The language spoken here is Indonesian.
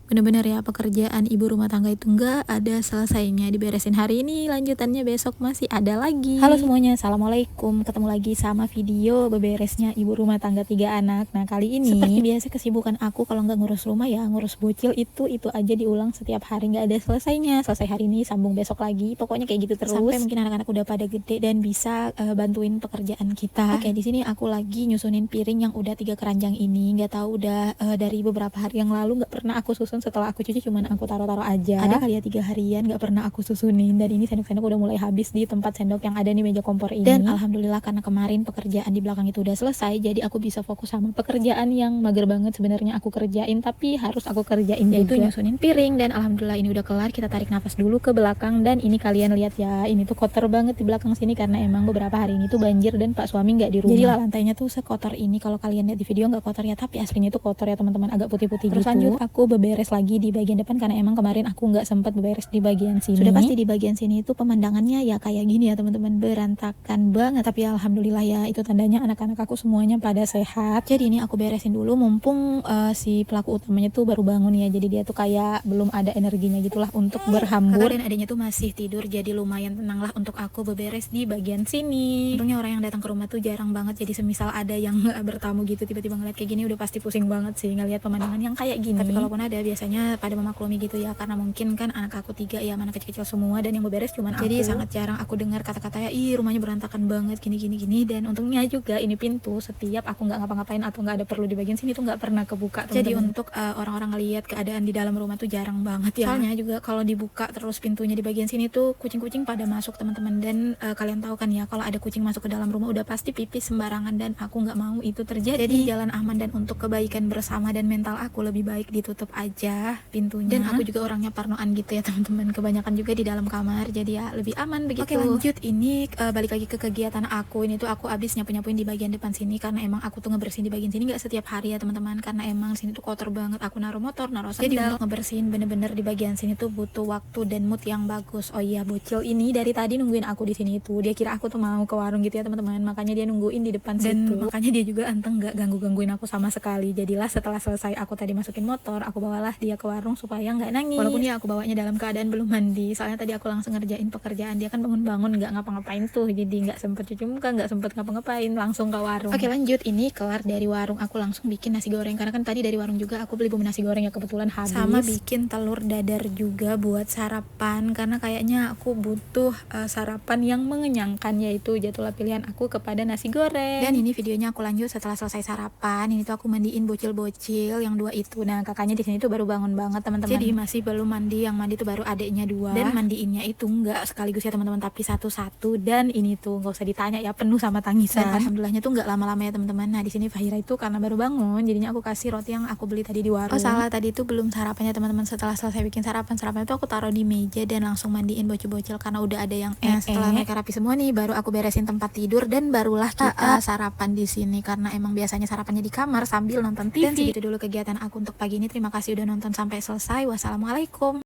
Bener-bener ya, pekerjaan ibu rumah tangga itu nggak ada selesainya. Diberesin hari ini, lanjutannya besok masih ada lagi. Halo semuanya, assalamualaikum. Ketemu lagi sama video beberesnya ibu rumah tangga 3 anak. Nah kali ini seperti biasa kesibukan aku kalau nggak ngurus rumah ya ngurus bocil, itu aja diulang setiap hari, nggak ada selesainya. Selesai hari ini sambung besok lagi, pokoknya kayak gitu terus sampai mungkin anak-anak udah pada gede dan bisa bantuin pekerjaan kita. Oke, di sini aku lagi nyusunin piring yang udah 3 keranjang ini. Nggak tahu udah dari beberapa hari yang lalu nggak pernah aku susun. Setelah aku cuci cuman aku taruh-taruh aja. Ada kali ya 3 harian nggak pernah aku susunin. Dan ini sendok-sendok udah mulai habis di tempat sendok yang ada di meja kompor ini. Dan alhamdulillah karena kemarin pekerjaan di belakang itu udah selesai, jadi aku bisa fokus sama pekerjaan yang mager banget sebenarnya aku kerjain tapi harus aku kerjain, yaitu nyusunin piring. Dan alhamdulillah ini udah kelar. Kita tarik nafas dulu ke belakang. Dan ini kalian lihat ya, ini tuh kotor banget di belakang sini karena emang beberapa hari ini tuh banjir dan Pak suami nggak di rumah. Jadi lantainya tuh sekotor ini. Kalau kalian lihat di video nggak kotor ya, tapi aslinya tuh kotor ya teman-teman, agak putih-putih gitu. Terus lanjut aku beberes lagi di bagian depan karena emang kemarin aku nggak sempat beberes di bagian sini. Sudah pasti di bagian sini itu pemandangannya ya kayak gini ya teman-teman, berantakan banget. Tapi alhamdulillah ya, itu tandanya anak-anak aku semuanya pada sehat. Jadi ini aku beresin dulu mumpung si pelaku utamanya tuh baru bangun ya. Jadi dia tuh kayak belum ada energinya gitulah untuk berhambur. Kakak dan adiknya tuh masih tidur, jadi lumayan tenang lah untuk aku beberes di bagian sini. Untungnya orang yang datang ke rumah tuh jarang banget, jadi semisal ada yang bertamu gitu tiba-tiba ngeliat kayak gini udah pasti pusing banget sih ngeliat pemandangan yang kayak gini. Tapi kalaupun ada biasanya pada memaklumi gitu ya, karena mungkin kan anak aku 3 ya, anak kecil-kecil semua dan yang beberes cuman aku. Jadi sangat jarang aku dengar kata-kata ya, ih rumahnya berantakan banget gini. Dan untungnya juga ini pintu setiap aku nggak ngapa-ngapain atau nggak ada perlu di bagian sini tuh nggak pernah kebuka teman-teman. Jadi untuk orang-orang ngeliat keadaan di dalam rumah tuh jarang banget ya. Soalnya juga kalau dibuka terus pintunya di bagian sini tuh kucing-kucing pada masuk teman-teman. Dan kalian tahu kan ya, kalau ada kucing masuk ke dalam rumah udah pasti pipis sembarangan dan aku nggak mau itu terjadi. Jadi jalan aman dan untuk kebaikan bersama dan mental aku lebih baik ditutup aja pintunya. Dan aku juga orangnya parnoan gitu ya teman-teman, kebanyakan juga di dalam kamar, jadi ya lebih aman begitu. Oke lanjut, ini balik lagi ke kegiatan aku. Ini tuh aku abis nyapu-nyapuin di bagian depan sini karena emang aku tuh ngebersihin di bagian sini nggak setiap hari ya teman-teman, karena emang sini tuh kotor banget. Aku naruh motor, naruh sandal. Jadi untuk ngebersihin bener-bener di bagian sini tuh butuh waktu dan mood yang bagus. Oh iya, bocil ini dari tadi nungguin aku di sini tuh. Dia kira aku tuh mau ke warung gitu ya teman-teman, makanya dia nungguin di depan situ. Makanya dia juga anteng nggak ganggu-gangguin aku sama sekali. Jadilah setelah selesai aku tadi masukin motor, aku bawalah dia ke warung supaya nggak nangis. Walaupun ya aku bawanya dalam keadaan belum mandi, soalnya tadi aku langsung ngerjain pekerjaan. Dia kan bangun-bangun nggak ngapa-ngapain tuh, jadi nggak sempet cuci muka, nggak sempet ngapa-ngapain, langsung ke warung. Oke lanjut, ini kelar dari warung aku langsung bikin nasi goreng karena kan tadi dari warung juga aku beli bumbu nasi goreng yang kebetulan habis. Sama bikin telur dadar juga buat sarapan karena kayaknya aku butuh sarapan yang mengenyangkan, yaitu jatuhlah pilihan aku kepada nasi goreng. Dan ini videonya aku lanjut setelah selesai sarapan. Ini tuh aku mandiin bocil-bocil yang 2 itu. Nah kakaknya di sini tuh baru bangun banget teman-teman. Jadi masih belum mandi, yang mandi tuh baru adiknya 2. Dan mandiinnya itu nggak sekaligus ya teman-teman, tapi satu-satu. Dan ini tuh nggak usah ditanya ya, penuh sama tangisan. Dan alhamdulillahnya tuh nggak lama-lama ya teman-teman. Nah di sini Fahira itu karena baru bangun, jadinya aku kasih roti yang aku beli tadi di warung. Oh salah, tadi itu belum sarapannya teman-teman. Setelah selesai bikin sarapan itu aku taruh di meja dan langsung mandiin bocil-bocil karena udah ada yang setelah mereka rapi semua nih, baru aku beresin tempat tidur dan barulah kita sarapan di sini karena emang biasanya sarapannya di kamar sambil nonton TV. Dan segitu dulu kegiatan aku untuk pagi ini. Terima kasih udah nonton sampai selesai. Wassalamualaikum.